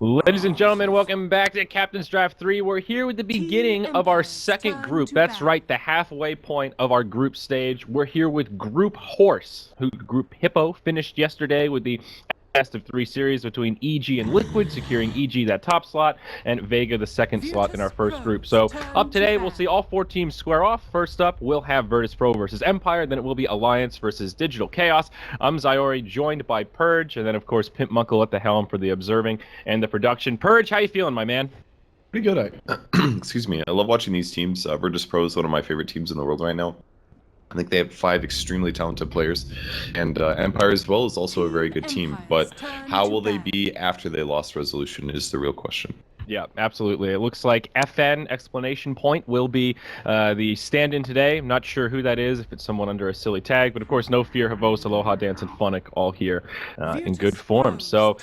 Ladies and gentlemen, welcome back to Captain's Draft 3. We're here with the beginning of our second group. That's right, the halfway point of our group stage. We're here with Group Horse, who Group Hippo finished yesterday with the best of three series between EG and Liquid, securing EG that top slot, and Vega the second slot in our first group. So up today, we'll see all four teams square off. First up, we'll have Virtus.Pro versus Empire. Then it will be Alliance versus Digital Chaos. I'm Zyori, joined by Purge, and then of course Pimp Munkle at the helm for the observing and the production. Purge, how you feeling, my man? Pretty good. Excuse me. I love watching these teams. Virtus.Pro is one of my favorite teams in the world right now. I think they have 5 extremely talented players, and Empire as well is also a very good team. But how will they be after they lost Resolution is the real question. Yeah, absolutely. It looks like FN exclamation point will be the stand-in today. I'm not sure who that is, if it's someone under a silly tag, but of course, no fear, Havos, Aloha, Dance, and Funnick all here in good form. So,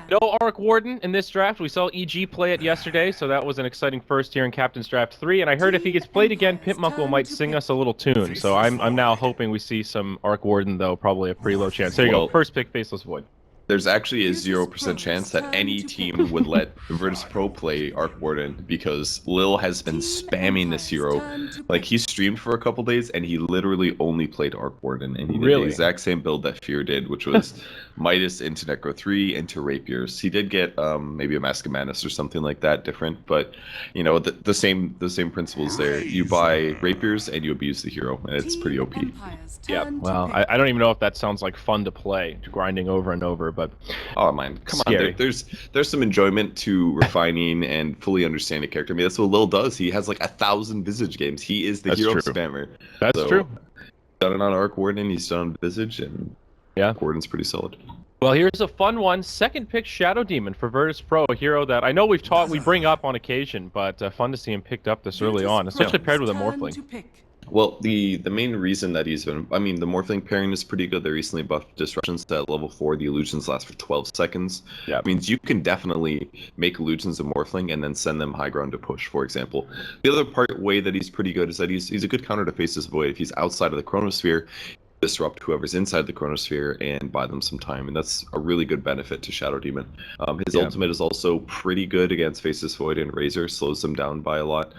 no Arc Warden in this draft. We saw EG play it yesterday, so that was an exciting first here in Captain's Draft 3. And I heard if he gets played again, Pimp Munkle might sing us a little tune. So I'm now hoping we see some Arc Warden, though, probably a pretty low chance. There you go. First pick, Faceless Void. There's actually a 0% chance that any team would let Virtus.Pro play Arc Warden because Lil has been spamming this hero. Like, he streamed for a couple days and he literally only played Arc Warden, and he did the exact same build that Fear did, which was Midas into Necro 3 into Rapiers. He did get maybe a Mask of Madness or something like that different, but you know, the same principles there. You buy Rapiers and you abuse the hero, and it's pretty OP. Yeah, well, I don't even know if that sounds like fun to play, grinding over and over, but oh man, come on, there's some enjoyment to refining and fully understanding a character. I mean, that's what Lil does. He has like 1,000 Visage games. He is the hero spammer. That's true. Done it on Arc Warden, he's done on Visage, and yeah, Arc Warden's pretty solid. Well, here's a fun one. Second pick, Shadow Demon for Virtus.Pro, a hero that I know we bring up on occasion, but fun to see him picked up this early on, especially paired with a Morphling. Well, the main reason that he's been, I mean, the Morphling pairing is pretty good. They recently buffed Disruptions to level 4. The illusions last for 12 seconds. Yeah, it means you can definitely make illusions a Morphling and then send them high ground to push, for example. The other way that he's pretty good is that he's a good counter to Faceless Void. If he's outside of the Chronosphere, disrupt whoever's inside the Chronosphere and buy them some time, and that's a really good benefit to Shadow Demon. His ultimate is also pretty good against Faceless Void and Razor, slows them down by a lot.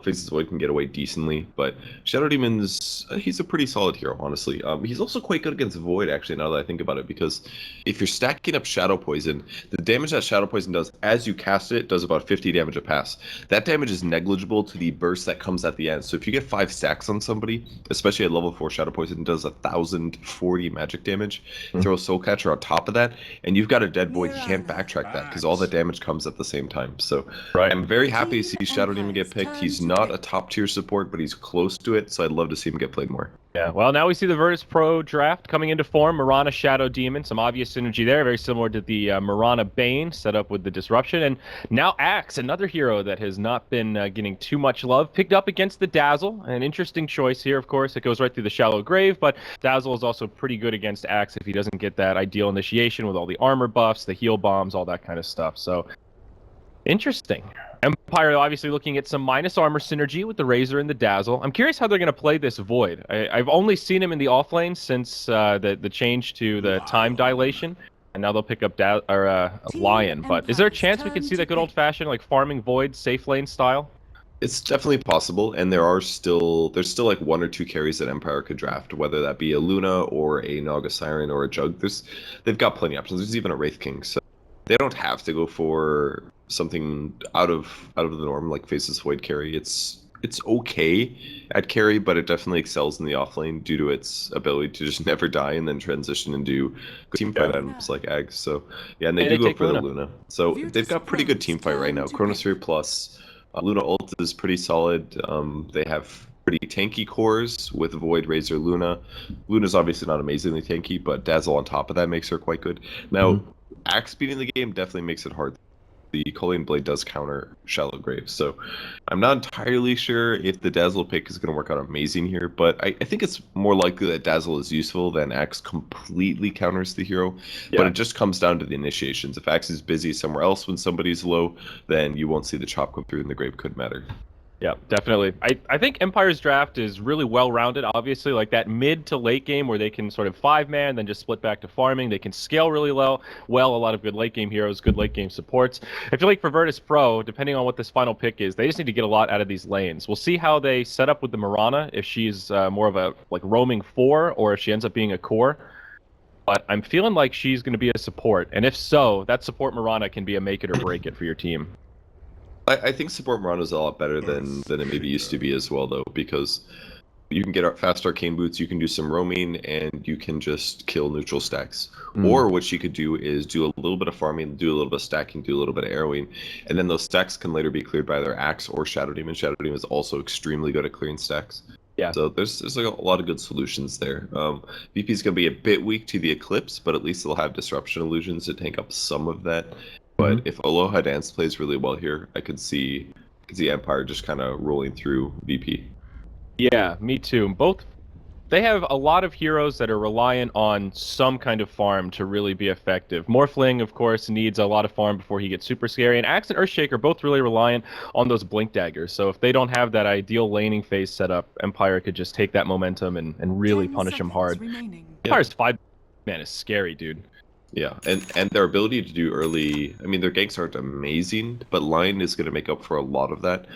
Faceless Void can get away decently, but Shadow Demon's he's a pretty solid hero, honestly. He's also quite good against Void, actually, now that I think about it, because if you're stacking up Shadow Poison, the damage that Shadow Poison does as you cast it does about 50 damage a pass. That damage is negligible to the burst that comes at the end. So if you get 5 stacks on somebody, especially at level 4, Shadow Poison does 1,040 magic damage. Throw Soul Catcher on top of that, and you've got a dead Void. You can't backtrack that because all the damage comes at the same time. So I'm very happy to see Shadow Demon get picked. He's not a top tier support, but he's close to it, so I'd love to see him get played more. Yeah, well, now we see the Virtus.Pro draft coming into form. Mirana Shadow Demon, some obvious synergy there, very similar to the Mirana Bane set up with the Disruption. And now Axe, another hero that has not been getting too much love, picked up against the Dazzle. An interesting choice here, of course. It goes right through the Shallow Grave, but Dazzle is also pretty good against Axe if he doesn't get that ideal initiation with all the armor buffs, the heal bombs, all that kind of stuff. So, interesting. Empire obviously looking at some minus armor synergy with the Razor and the Dazzle. I'm curious how they're going to play this Void. I've only seen him in the offlane since the change to the time dilation, and now they'll pick up Lion. But is there a chance we could see that good old-fashioned like farming Void safe lane style? It's definitely possible, and there's still like 1 or 2 carries that Empire could draft, whether that be a Luna or a Naga Siren or a Jug. They've got plenty of options. There's even a Wraith King, so they don't have to go for something out of the norm like Faceless Void carry. It's okay at carry, but it definitely excels in the offlane due to its ability to just never die and then transition into team fight items like Ags. So yeah, and they do go for the Luna. So they've got pretty good team fight right now. Chronosphere plus Luna ult is pretty solid. They have pretty tanky cores with Void, Razor, Luna. Luna's obviously not amazingly tanky, but Dazzle on top of that makes her quite good. Now, Axe beating the game definitely makes it hard. The Cullian Blade does counter Shallow Grave, so I'm not entirely sure if the Dazzle pick is going to work out amazing here, but I think it's more likely that Dazzle is useful than Axe completely counters the hero, but it just comes down to the initiations. If Axe is busy somewhere else when somebody's low, then you won't see the chop come through and the Grave could matter. Yeah, definitely. I think Empire's draft is really well-rounded, obviously, like that mid to late game where they can sort of five-man, then just split back to farming. They can scale really low. Well, a lot of good late game heroes, good late game supports. I feel like for Virtus.Pro, depending on what this final pick is, they just need to get a lot out of these lanes. We'll see how they set up with the Mirana, if she's more of a like roaming 4 or if she ends up being a core. But I'm feeling like she's going to be a support. And if so, that support Mirana can be a make it or break it for your team. I think support Mirana is a lot better than it maybe used to be as well, though, because you can get fast arcane boots, you can do some roaming, and you can just kill neutral stacks. Or what you could do is do a little bit of farming, do a little bit of stacking, do a little bit of arrowing, and then those stacks can later be cleared by either Axe or Shadow Demon. Shadow Demon is also extremely good at clearing stacks. Yeah. So there's like a lot of good solutions there. VP is going to be a bit weak to the Eclipse, but at least they'll have Disruption Illusions to tank up some of that. But if Aloha Dance plays really well here, I could see Empire just kind of rolling through VP. Yeah, me too. Both, they have a lot of heroes that are reliant on some kind of farm to really be effective. Morphling, of course, needs a lot of farm before he gets super scary, and Axe and Earthshaker are both really reliant on those blink daggers. So if they don't have that ideal laning phase set up, Empire could just take that momentum and really punish them hard. Empire's 5-man is scary, dude. Yeah, and their ability to do early, I mean, their ganks aren't amazing, but Line is going to make up for a lot of that.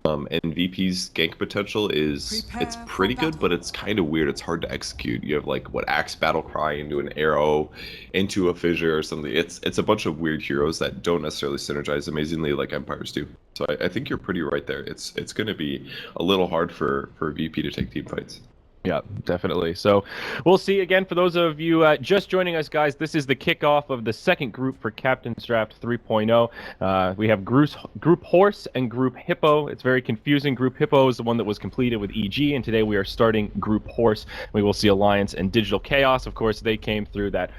And VP's gank potential it's pretty good, but it's kind of weird. It's hard to execute. You have like Axe Battle Cry into an arrow, into a fissure or something. It's a bunch of weird heroes that don't necessarily synergize amazingly like Empires do. So I think you're pretty right there. It's going to be a little hard for VP to take team fights. Yeah, definitely. So we'll see. Again, for those of you just joining us, guys, this is the kickoff of the second group for Captain's Draft 3.0. We have Group Horse and Group Hippo. It's very confusing. Group Hippo is the one that was completed with EG, and today we are starting Group Horse. We will see Alliance and Digital Chaos. Of course, they came through that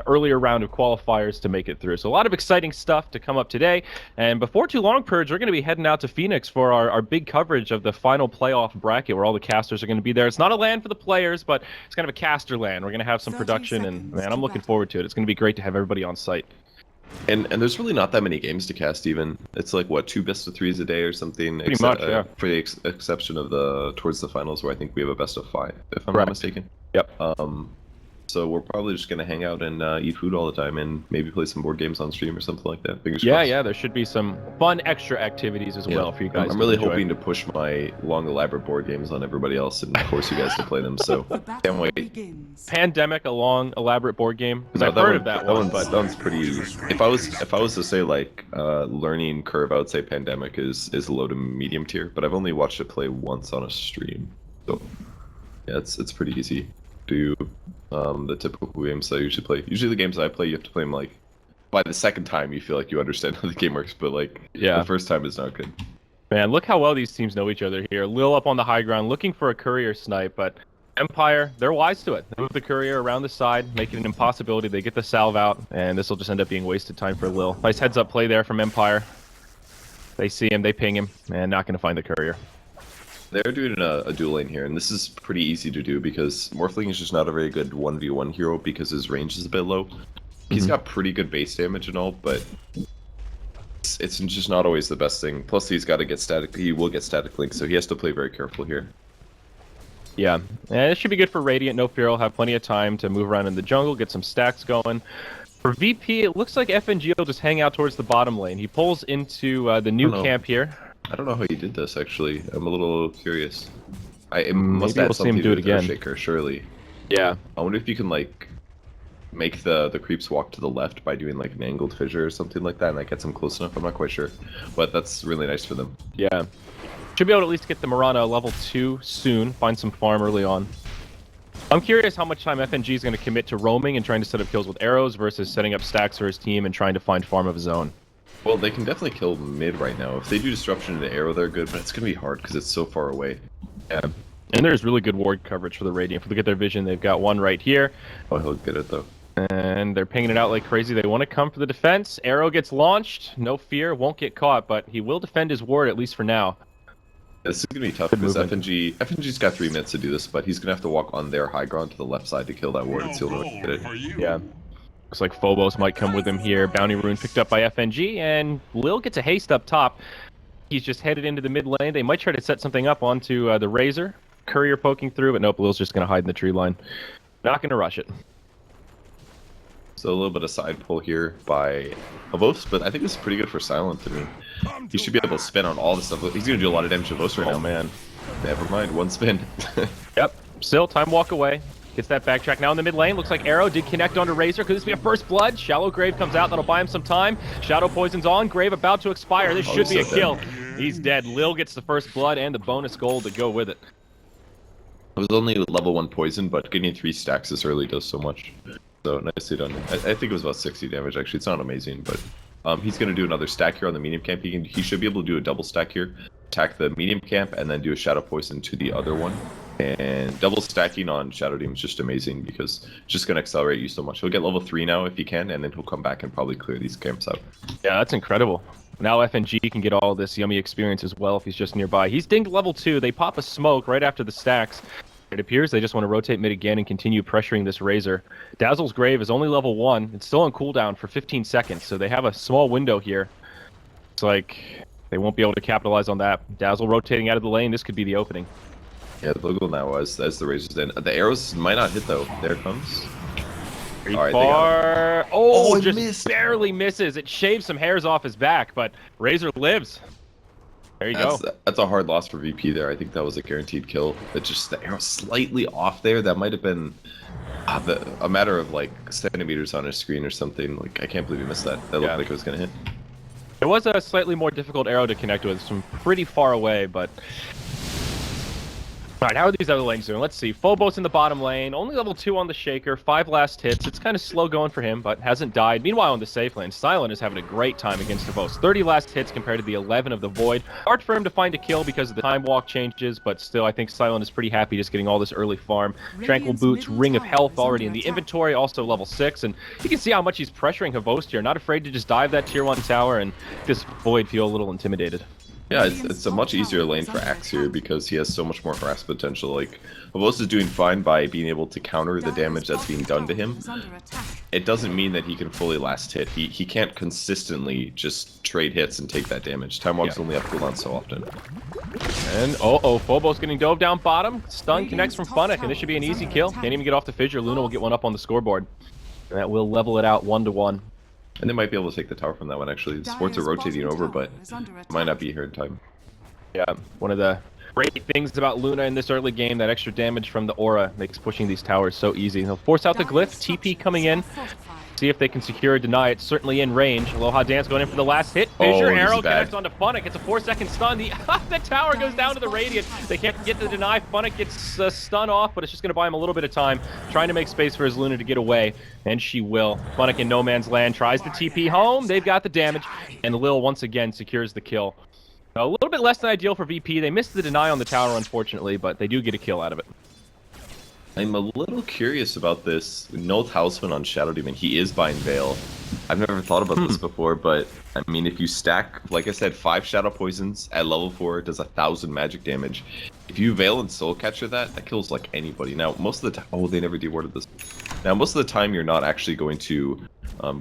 earlier round of qualifiers to make it through. So a lot of exciting stuff to come up today. And before too long, Purge, we're going to be heading out to Phoenix for our big coverage of the final playoff bracket where all the casters are going to be there. It's not a for the players, but it's kind of a caster land. We're going to have some production, and man, I'm looking forward to it. It's going to be great to have everybody on site. And there's really not that many games to cast even. It's like, what, 2 best-of-3s a day or something? Pretty much, yeah. For the exception of towards the finals where I think we have a best-of-5, if I'm not mistaken. Yep. So we're probably just going to hang out and eat food all the time and maybe play some board games on stream or something like that. Fingers crossed. Yeah, there should be some fun extra activities as well for you guys. I'm really hoping to push my long, elaborate board games on everybody else and force you guys to play them, so can't wait. Pandemic, a long, elaborate board game? Because I've heard of that one, but... That one's pretty easy. If I was to say, like, learning curve, I would say Pandemic is low to medium tier, but I've only watched it play once on a stream. So, yeah, it's pretty easy. Do the typical games I usually play. Usually the games I play, you have to play them like by the second time you feel like you understand how the game works, but like the first time is not good. Man, look how well these teams know each other here. Lil up on the high ground looking for a courier snipe, but Empire, they're wise to it. They move the courier around the side, make it an impossibility. They get the salve out, and this will just end up being wasted time for Lil. Nice heads up play there from Empire. They see him, they ping him, and not going to find the courier. They're doing a dual lane here, and this is pretty easy to do because Morphling is just not a very good 1v1 hero because his range is a bit low. He's got pretty good base damage and all, but it's just not always the best thing. Plus, he will get static link, so he has to play very careful here. Yeah, and it should be good for Radiant. No fear, will have plenty of time to move around in the jungle, get some stacks going. For VP, it looks like FNG will just hang out towards the bottom lane. He pulls into the new camp here. I don't know how he did this, actually. I'm a little curious. It must Maybe have we'll see him something do to it do with again. Earthshaker, surely. Yeah. I wonder if you can, like, make the creeps walk to the left by doing, like, an angled fissure or something like that, and that gets them close enough. I'm not quite sure. But that's really nice for them. Yeah. Should be able to at least get the Mirana level 2 soon. Find some farm early on. I'm curious how much time FNG is going to commit to roaming and trying to set up kills with arrows versus setting up stacks for his team and trying to find farm of his own. Well, they can definitely kill mid right now. If they do disruption into arrow, they're good, but it's going to be hard because it's so far away. Yeah. And there's really good ward coverage for the Radiant. If we look at their vision, they've got one right here. Oh, he'll get it, though. And they're pinging it out like crazy. They want to come for the defense. Arrow gets launched. No fear. Won't get caught, but he will defend his ward, at least for now. This is going to be tough because FNG's got 3 minutes to do this, but he's going to have to walk on their high ground to the left side to kill that ward and seal the get it. Yeah. Looks like Phobos might come with him here. Bounty Rune picked up by FNG, and Lil gets a haste up top. He's just headed into the mid lane. They might try to set something up onto the Razor. Courier poking through, but nope, Lil's just going to hide in the tree line. Not going to rush it. So a little bit of side pull here by Avos, but I think this is pretty good for Silent. I mean, he should be able to spin on all this stuff. He's going to do a lot of damage to Avos right now. Man. Never mind, one spin. Yep, still time walk away. Gets that backtrack now in the mid lane. Looks like Arrow did connect onto Razor. Could this be a first blood? Shallow Grave comes out. That'll buy him some time. Shadow Poison's on. Grave about to expire. This should be a kill. He's dead. Lil gets the first blood and the bonus gold to go with it. It was only level 1 poison, but getting 3 stacks this early does so much. So nicely done. I think it was about 60 damage actually. It's not amazing, but he's going to do another stack here on the medium camp. He should be able to do a double stack here. Attack the medium camp and then do a Shadow Poison to the other one. And double stacking on Shadow Demon is just amazing because it's just going to accelerate you so much. He'll get level 3 now if he can, and then he'll come back and probably clear these camps out. Yeah, that's incredible. Now FNG can get all this yummy experience as well if he's just nearby. He's dinged level 2. They pop a smoke right after the stacks. It appears they just want to rotate mid again and continue pressuring this Razor. Dazzle's Grave is only level 1. It's still on cooldown for 15 seconds, so they have a small window here. It's like they won't be able to capitalize on that. Dazzle rotating out of the lane. This could be the opening. Yeah, the logo now as the Razor's in. The arrows might not hit though. There it comes. Pretty far. Oh, just missed. Barely misses. It shaves some hairs off his back, but Razor lives. There you go. That's a hard loss for VP there. I think that was a guaranteed kill. It just, the arrow slightly off there. That might have been a matter of like centimeters on his screen or something. Like, I can't believe he missed that. That looked like it was going to hit. It was a slightly more difficult arrow to connect with, from pretty far away, but... Alright, how are these other lanes doing? Let's see. Phobos in the bottom lane, only level 2 on the Shaker, 5 last hits. It's kind of slow going for him, but hasn't died. Meanwhile, on the safe lane, Silent is having a great time against Phobos. 30 last hits compared to the 11 of the Void. Hard for him to find a kill because of the time walk changes, but still, I think Silent is pretty happy just getting all this early farm. Tranquil Boots, Ring of Health already in the inventory, also level 6, and you can see how much he's pressuring Havost here. Not afraid to just dive that tier 1 tower and this Void feel a little intimidated. Yeah, it's a much easier lane for Axe here because he has so much more harass potential. Like, Havos is doing fine by being able to counter the damage that's being done to him. It doesn't mean that he can fully last hit. He can't consistently just trade hits and take that damage. Time Walk's only up cooldown so often. And, Phobos getting dove down bottom. Stun connects from Funnick, and this should be an easy kill. Can't even get off the Fissure. Luna will get one up on the scoreboard. And that will level it out 1-1. And they might be able to take the tower from that one, actually. The sports are rotating over, but might not be here in time. Yeah, one of the great things about Luna in this early game, that extra damage from the aura makes pushing these towers so easy. They'll force out the glyph, TP coming in, see if they can secure or deny it. Certainly in range. Aloha Dance going in for the last hit. Fissure arrow connects onto Funnick. It's a 4-second stun. The tower goes down to the Radiant. They can't get the deny. Funnick gets stun off, but it's just going to buy him a little bit of time. Trying to make space for his Luna to get away, and she will. Funnick in no man's land tries to TP home. They've got the damage, and Lil once again secures the kill. A little bit less than ideal for VP. They missed the deny on the tower, unfortunately, but they do get a kill out of it. I'm a little curious about this. No Talisman on Shadow Demon. He is buying Veil. I've never thought about this before, but I mean, if you stack, like I said, 5 Shadow Poisons at level 4, it does 1,000 magic damage. If you Veil and Soul Catcher that kills like anybody. Now, most of the time, oh, they never dewarded this. Now, most of the time, you're not actually going to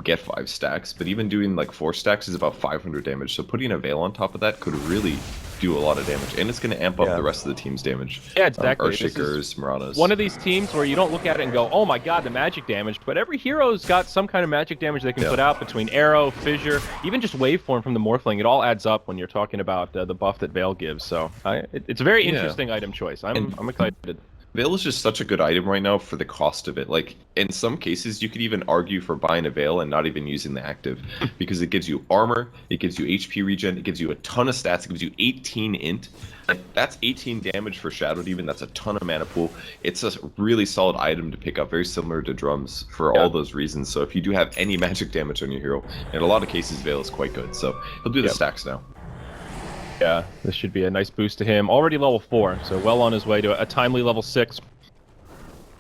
get 5 stacks, but even doing like 4 stacks is about 500 damage. So putting a Veil on top of that could really do a lot of damage, and it's going to amp up the rest of the team's damage. Yeah, exactly. Earthshakers, Maranas. One of these teams where you don't look at it and go, oh my god, the magic damage, but every hero's got some kind of magic damage they can put out between Arrow, Fissure, even just Waveform from the Morphling. It all adds up when you're talking about the buff that Veil gives, so it's a very interesting item choice. I'm excited. Veil is just such a good item right now for the cost of it. Like, in some cases, you could even argue for buying a Veil and not even using the active, because it gives you armor, it gives you HP regen, it gives you a ton of stats, it gives you 18 int. Like, that's 18 damage for Shadow Demon, that's a ton of mana pool. It's a really solid item to pick up, very similar to Drums for all those reasons. So if you do have any magic damage on your hero, in a lot of cases, Veil is quite good. So he'll do the stacks now. Yeah, this should be a nice boost to him. Already level 4, so well on his way to a timely level 6.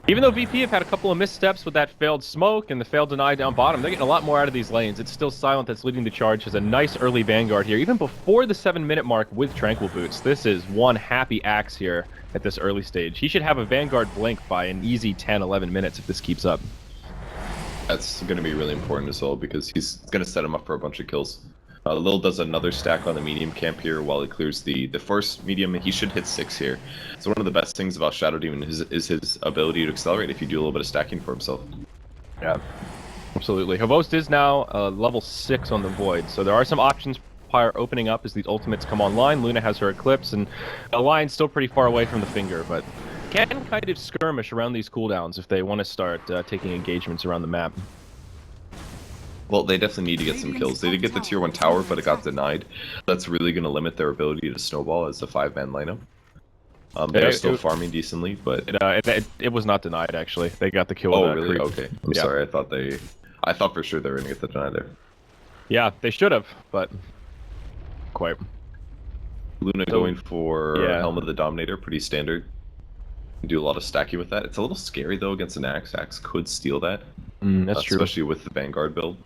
Even though VP have had a couple of missteps with that failed smoke and the failed deny down bottom, they're getting a lot more out of these lanes. It's still Silent that's leading the charge. Has a nice early Vanguard here, even before the 7-minute mark with Tranquil Boots. This is one happy Axe here at this early stage. He should have a Vanguard blink by an easy 10-11 minutes if this keeps up. That's going to be really important as well, because he's going to set him up for a bunch of kills. Lil does another stack on the medium camp here while he clears the first medium. He should hit 6 here. So one of the best things about Shadow Demon is his ability to accelerate if you do a little bit of stacking for himself. Yeah, absolutely. Havost is now level 6 on the Void, so there are some options prior opening up as these ultimates come online. Luna has her Eclipse, and Lion's still pretty far away from the Finger, but can kind of skirmish around these cooldowns if they want to start taking engagements around the map. Well, they definitely need to get some kills. They did get the tier 1 tower, but it got denied. That's really going to limit their ability to snowball as a 5-man lineup. They are still farming decently, but it was not denied actually. They got the kill. Oh, really? Okay. I'm sorry. I thought for sure they were going to get the deny there. Yeah, they should have, but quite. Luna going for Helm of the Dominator, pretty standard. Do a lot of stacking with that. It's a little scary though against an Axe. Axe could steal that. That's true. Especially with the Vanguard build.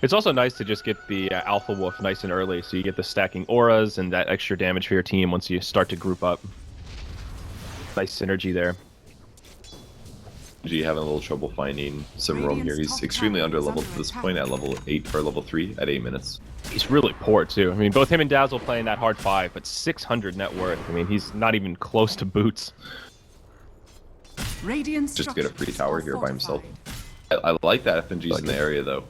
It's also nice to just get the Alpha Wolf nice and early, so you get the stacking auras and that extra damage for your team once you start to group up. Nice synergy there. G having a little trouble finding some roam here. He's extremely under-leveled at this point at level 8 or level 3 at 8 minutes. He's really poor too. I mean, both him and Dazzle playing that hard 5, but 600 net worth. I mean, he's not even close to boots. Just to get a free tower here by himself. I like that FNG's in the area though.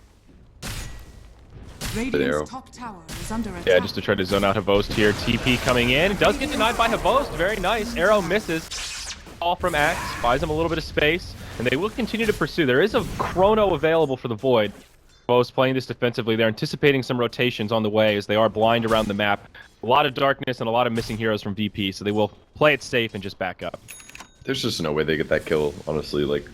Yeah, just to try to zone out Havost here. TP coming in. It does get denied by Havost. Very nice. Arrow misses. All from Axe. Buys him a little bit of space. And they will continue to pursue. There is a chrono available for the Void. Havost playing this defensively. They're anticipating some rotations on the way as they are blind around the map. A lot of darkness and a lot of missing heroes from VP. So they will play it safe and just back up. There's just no way they get that kill, honestly. Like,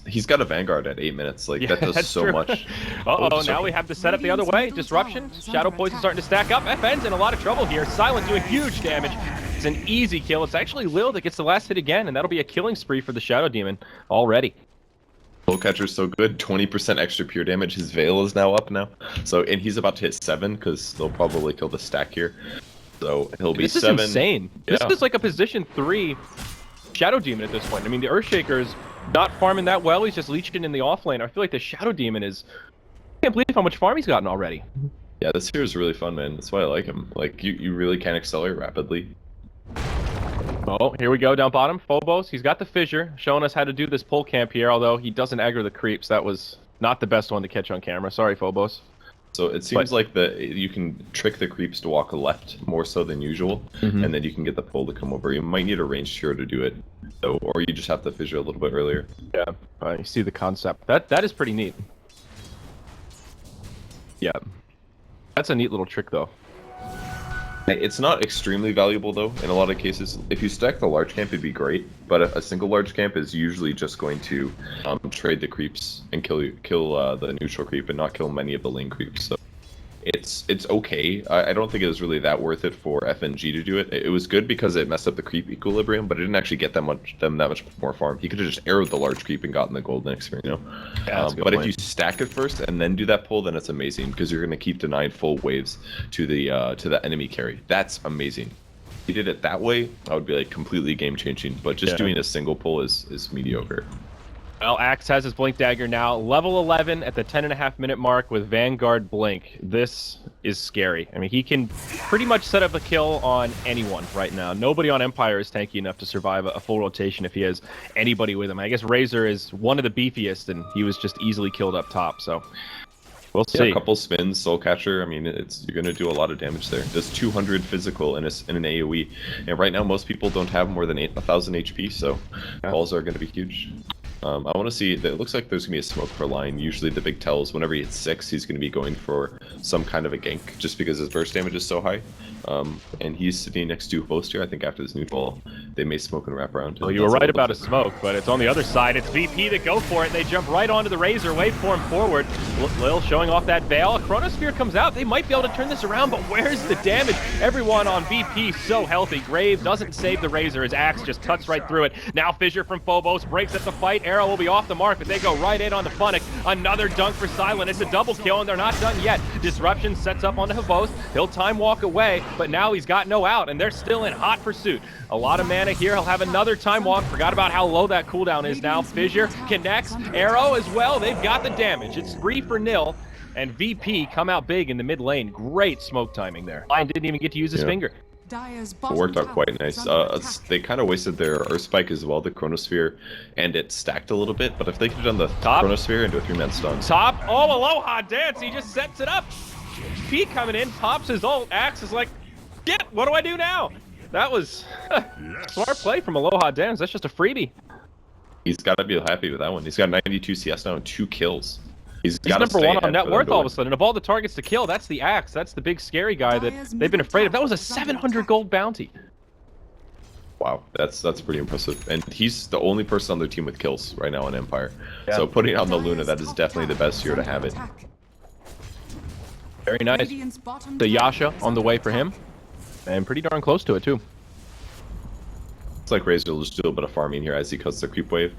he's got a Vanguard at 8 minutes. Like, that does so much. Uh-oh, now we have to set up the other way. Disruption. Shadow Poison starting to stack up. FN's in a lot of trouble here. Silent doing huge damage. It's an easy kill. It's actually Lil that gets the last hit again, and that'll be a killing spree for the Shadow Demon already. Catcher's so good. 20% extra pure damage. His Veil is now up now. So, and he's about to hit 7 because they'll probably kill the stack here. So he'll be 7. This is insane. Yeah. This is like a position 3 Shadow Demon at this point. I mean, the Earthshaker's not farming that well. He's just leeching in the offlane. I feel like the Shadow Demon is... I can't believe how much farm he's gotten already. Yeah, this hero is really fun, man. That's why I like him. Like, you really can accelerate rapidly. Oh, here we go down bottom. Phobos, he's got the fissure, showing us how to do this pull camp here, although he doesn't aggro the creeps. That was not the best one to catch on camera. Sorry, Phobos. So it seems like you can trick the creeps to walk left more so than usual, and then you can get the pull to come over. You might need a ranged hero to do it, though, or you just have to fissure a little bit earlier. Yeah, you see the concept. That is pretty neat. Yeah, that's a neat little trick, though. It's not extremely valuable, though, in a lot of cases. If you stack the large camp, it'd be great, but a single large camp is usually just going to trade the creeps and kill the neutral creep and not kill many of the lane creeps. So it's okay. I don't think it was really that worth it for FNG to do it. It was good because it messed up the creep equilibrium, but it didn't actually get them that much more farm. He could have just arrowed the large creep and gotten the golden experience, you know? Yeah, but if you stack it first and then do that pull, then it's amazing because you're going to keep denying full waves to the enemy carry. That's amazing. If you did it that way, I would be like completely game changing. But just doing a single pull is mediocre. Well, Axe has his Blink Dagger now, level 11 at the 10.5-minute mark with Vanguard Blink. This is scary. I mean, he can pretty much set up a kill on anyone right now. Nobody on Empire is tanky enough to survive a full rotation if he has anybody with him. I guess Razor is one of the beefiest, and he was just easily killed up top, so we'll see. Yeah, a couple spins, Soulcatcher. I mean, you're going to do a lot of damage there. Does 200 physical in an AoE, and right now most people don't have more than 1,000 HP, so calls are going to be huge. I want to see, it looks like there's going to be a smoke for line. Usually the big tells, whenever he hits 6, he's going to be going for some kind of a gank, just because his burst damage is so high. And he's sitting next to Host here. I think after this neutral, they may smoke and wrap around. Well, you were right about a smoke, but it's on the other side. It's VP that go for it. They jump right onto the Razor, waveform forward. Lil showing off that Veil. A Chronosphere comes out. They might be able to turn this around, but where's the damage? Everyone on VP so healthy. Grave doesn't save the Razor. His Axe just cuts right through it. Now Fissure from Phobos breaks up the fight. arrow will be off the mark, but they go right in onto Funnick. Another dunk for Silent. It's a double kill, and they're not done yet. Disruption sets up onto Havos. He'll time walk away, but now he's got no out, and they're still in hot pursuit. A lot of mana here. He'll have another time walk. Forgot about how low that cooldown is now. Fissure connects. Arrow as well. They've got the damage. It's 3-0. And VP come out big in the mid lane. Great smoke timing there. Lion didn't even get to use his finger. It worked out quite nice. They kind of wasted their Earth Spike as well, the Chronosphere, and it stacked a little bit. But if they could have done the Chronosphere into a 3-man stun. Top. Oh, Aloha Dance. He just sets it up. P coming in, pops his ult. Axe is like, shit, what do I do now? That was smart play from Aloha Dance. That's just a freebie. He's got to be happy with that one. He's got 92 CS now and 2 kills. He's number 1 on net worth all of a sudden. Of all the targets to kill, that's the Axe. That's the big scary guy that they've been afraid of. That was a 700 gold bounty. Wow, that's pretty impressive. And he's the only person on their team with kills right now in Empire. Yeah. So putting on the Luna, that is definitely the best hero to have it. Very nice. The Yasha on the way for him. And pretty darn close to it, too. It's like Razor will just do a bit of farming here as he cuts the creep wave.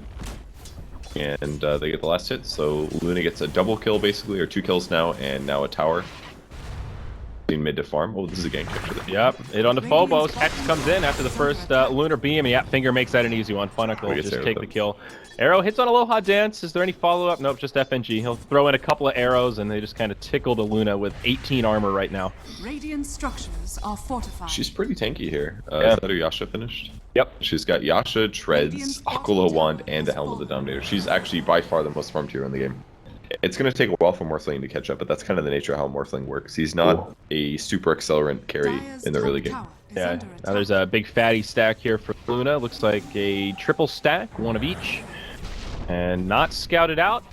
And they get the last hit, so Luna gets a double kill basically, or 2 kills now, and now a tower. In mid to farm. Oh, this is a gank kick for them. Yep, hit on the Phobos. Hex comes in after the first lunar beam, and yeah, Finger makes that an easy one. Funnick will just take the kill. Arrow hits on Aloha Dance. Is there any follow-up? Nope, just FNG. He'll throw in a couple of arrows, and they just kind of tickle the Luna with 18 armor right now. Radiant structures are fortified. She's pretty tanky here. Is that her Yasha finished? Yep. She's got Yasha, Treads, Aquila Wand, and a Helm of the Dominator. She's actually by far the most farmed hero in the game. It's going to take a while for Morphling to catch up, but that's kind of the nature of how Morphling works. He's not a super accelerant carry in the early game. Yeah, now there's a big fatty stack here for Luna. Looks like a triple stack, one of each. And not scouted out.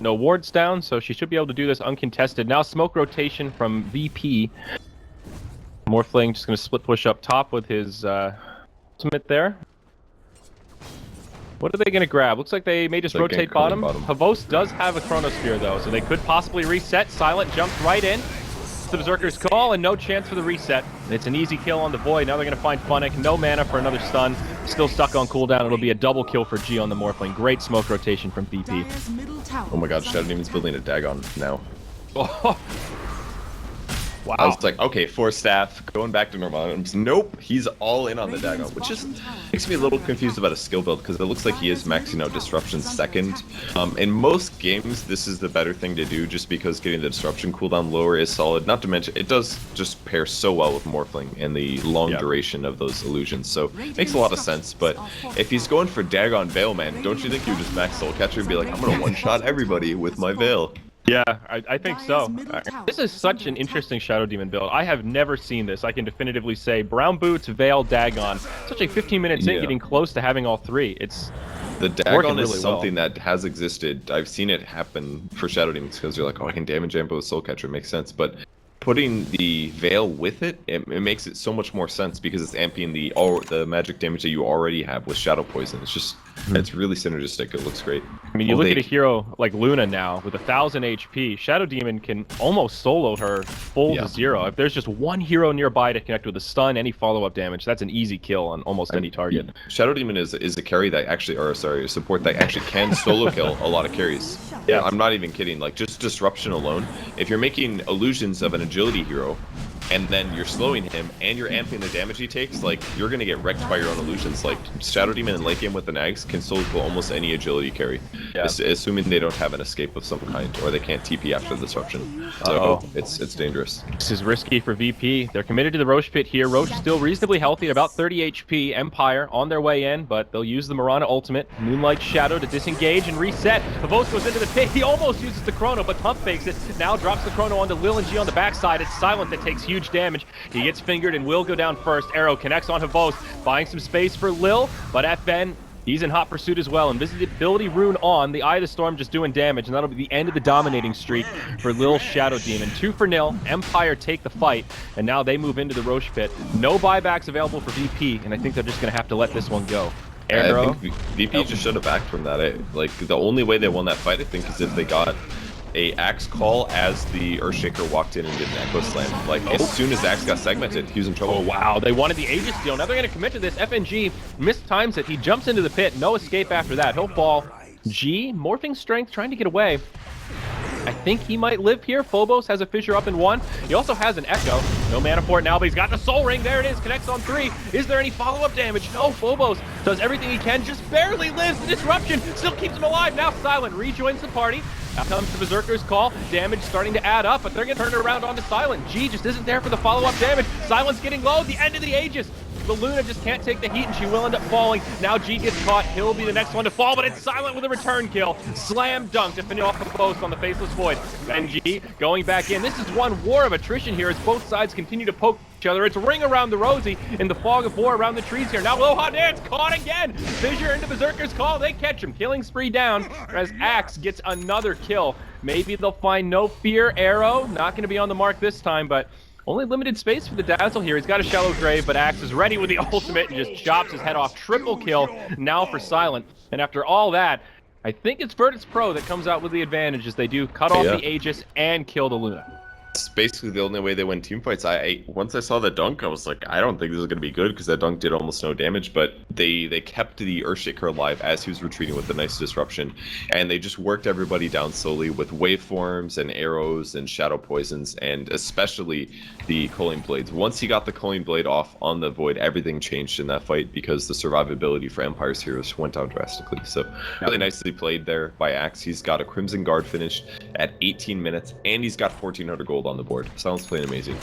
No wards down, so she should be able to do this uncontested. Now smoke rotation from VP. Morphling just going to split push up top with his ultimate there. What are they going to grab? Looks like they may just rotate bottom. Havos does have a Chronosphere, though, so they could possibly reset. Silent jumps right in. It's the Berserker's call, and no chance for the reset. It's an easy kill on the Void. Now they're going to find Funnick. No mana for another stun. Still stuck on cooldown. It'll be a double kill for G on the Morphling. Great smoke rotation from BP. Oh my god, Shadow Demon's building a Dagon now. Wow. I was like, okay, 4 staff, going back to normal items. Nope, he's all in on the Dagon, which just makes me a little confused about his skill build, because it looks like he is maxing out Disruption second. In most games, this is the better thing to do, just because getting the Disruption cooldown lower is solid. Not to mention, it does just pair so well with Morphling and the long duration of those illusions, so it makes a lot of sense. But if he's going for Dagon Veil, man, don't you think you would just max Soul Catcher and be like, I'm gonna one-shot everybody with my Veil? Yeah, I think so. This is such an interesting Shadow Demon build. I have never seen this. I can definitively say Brown Boots, Veil, Dagon. Such a 15 minutes in, getting close to having all 3. It's the Dagon is something that has existed. I've seen it happen for Shadow Demons because you're like, oh, I can damage Ambo with Soul Catcher. It makes sense. But putting the Veil with it, it makes it so much more sense because it's amping the magic damage that you already have with Shadow Poison. It's just, it's really synergistic. It looks great. I mean, you look at a hero like Luna now with 1,000 HP. Shadow Demon can almost solo her full to 0. If there's just one hero nearby to connect with a stun, any follow-up damage, that's an easy kill on almost any target. Shadow Demon is a carry that actually, or sorry, a support that actually can solo kill a lot of carries. Yeah, I'm not even kidding. Like, just Disruption alone, if you're making illusions of an agility hero, and then you're slowing him, and you're amping the damage he takes, like, you're gonna get wrecked by your own illusions. Like, Shadow Demon in late game with the Nags can solo kill almost any agility carry, assuming they don't have an escape of some kind, or they can't TP after the Disruption. So, it's dangerous. This is risky for VP. They're committed to the Roche pit here. Roche still reasonably healthy at about 30 HP. Empire on their way in, but they'll use the Mirana ultimate. Moonlight Shadow to disengage and reset. Havos goes into the pit. He almost uses the Chrono, but pump fakes it. Now drops the Chrono onto Lil and G on the backside. It's Silent that takes huge damage. He gets fingered and will go down first. Arrow connects on Havos, buying some space for Lil, but FN, he's in hot pursuit as well. Invisibility rune on, the Eye of the Storm just doing damage, and that'll be the end of the dominating streak for Lil Shadow Demon. 2-0, Empire take the fight, and now they move into the Roche pit. No buybacks available for VP, and I think they're just going to have to let this one go. Arrow. I think VP just should have backed from that. Like, the only way they won that fight, I think, is if they got a Axe call as the Earthshaker walked in and did an Echo Slam. Like, as soon as Axe got segmented, he was in trouble. Oh, wow. They wanted the Aegis steal. Now they're going to commit to this. FNG mistimes it. He jumps into the pit. No escape after that. He'll fall. G, morphing strength, trying to get away. I think he might live here. Phobos has a fissure up in 1. He also has an Echo. No mana for it now, but he's got the Soul Ring. There it is. Connects on 3. Is there any follow-up damage? No. Phobos does everything he can. Just barely lives. The disruption still keeps him alive. Now Silent rejoins the party. Out comes the Berserker's call. Damage starting to add up, but they're going to turn it around onto Silent. G just isn't there for the follow-up damage. Silent's getting low. The end of the Aegis. The Luna just can't take the heat, and she will end up falling. Now G gets caught. He'll be the next one to fall, but it's Silent with a return kill. Slam dunk to finish off the post on the Faceless Void. And G going back in. This is one war of attrition here as both sides continue to poke each other. It's Ring around the Rosie in the fog of war around the trees here. Now Aloha Dance caught again. Fissure into Berserker's call. They catch him. Killing spree down as Axe gets another kill. Maybe they'll find No Fear Arrow. Not going to be on the mark this time, but only limited space for the Dazzle here. He's got a shallow grave, but Axe is ready with the ultimate and just chops his head off. Triple kill now for Silent. And after all that, I think it's Virtus.Pro that comes out with the advantage as they do cut off the Aegis and kill the Luna. It's basically the only way they win team fights. Once I saw the dunk, I was like, I don't think this is going to be good because that dunk did almost no damage, but they kept the Earthshaker alive as he was retreating with a nice disruption, and they just worked everybody down slowly with waveforms and arrows and shadow poisons, and especially the Culling Blades. Once he got the Culling Blade off on the Void, everything changed in that fight because the survivability for Empire's heroes went down drastically. So really nicely played there by Axe. He's got a Crimson Guard finished at 18 minutes, and he's got 1,400 gold on the board. Silent's playing amazing.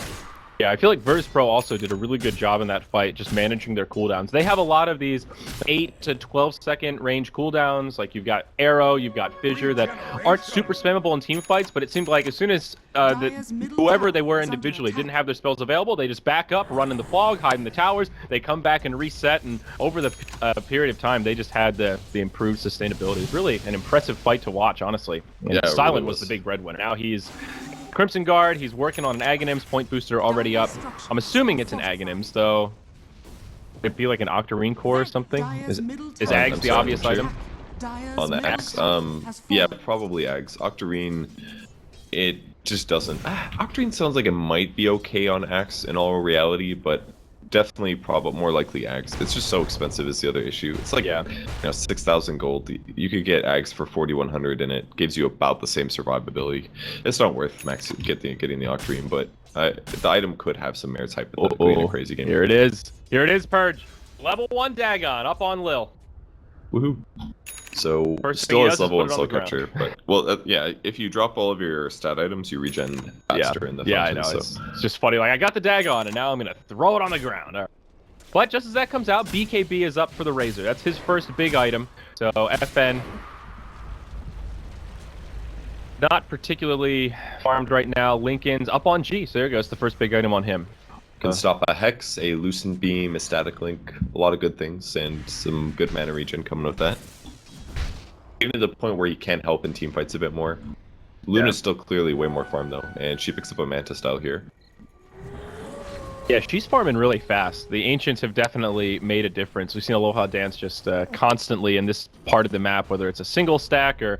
Yeah, I feel like Virtus.Pro also did a really good job in that fight, just managing their cooldowns. They have a lot of these 8 to 12 second range cooldowns. Like you've got Arrow, you've got Fissure that aren't super spammable in team fights, but it seemed like as soon as whoever they were individually didn't have their spells available, they just back up, run in the fog, hide in the towers, they come back and reset, and over the period of time, they just had the improved sustainability. It was really an impressive fight to watch, honestly. And yeah, Silent really was the big breadwinner. Now he's Crimson Guard, he's working on an Aghanims point booster already up. I'm assuming it's an Aghanims, though. It'd be like an Octarine core or something. Is Ags the obvious item? On the Ags? Yeah, probably Ags. Octarine, it just doesn't. Octarine sounds like it might be okay on Axe in all reality, but definitely probably more likely Ags. It's just so expensive is the other issue. It's like, 6,000 gold. You could get Ags for 4,100 and it gives you about the same survivability. It's not worth getting the Octarine, but the item could have some merits hypothetically in a crazy game. Here it is. Here it is, Purge. Level 1 Dagon up on Lil. Woohoo. So still has level 1 slow capture, but yeah, if you drop all of your stat items, you regen faster in the function. Yeah, I know. So. It's just funny. Like I got the Dagon, and now I'm gonna throw it on the ground. All right. But just as that comes out, BKB is up for the Razor. That's his first big item. So FN not particularly farmed right now. Lincoln's up on G. So there goes the first big item on him. Can stop a Hex, a Loosened Beam, a Static Link, a lot of good things, and some good mana regen coming with that. Even to the point where he can help in team fights a bit more. Luna's still clearly way more farm though, and she picks up a Manta style here. Yeah, she's farming really fast. The Ancients have definitely made a difference. We've seen Aloha Dance just constantly in this part of the map, whether it's a single stack or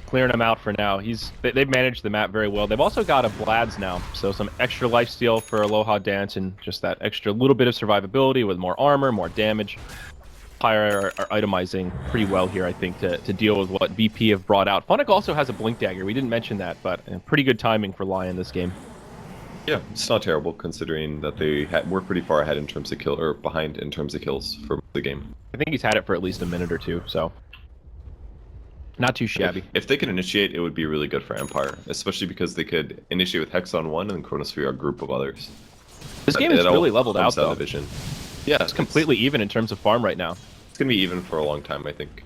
clearing them out for now. They've managed the map very well. They've also got a Vlad's now, so some extra lifesteal for Aloha Dance and just that extra little bit of survivability with more armor, more damage. Are itemizing pretty well here, I think, to deal with what BP have brought out. Funnick also has a Blink Dagger. We didn't mention that, but pretty good timing for Lion this game. Yeah, it's not terrible considering that they were pretty far ahead in terms of behind in terms of kills for the game. I think he's had it for at least a minute or two, so not too shabby. If they could initiate, it would be really good for Empire, especially because they could initiate with Hex on one and Chronosphere a group of others. This game is really leveled out, though. Division. Yeah, it's completely even in terms of farm right now. It's going to be even for a long time, I think.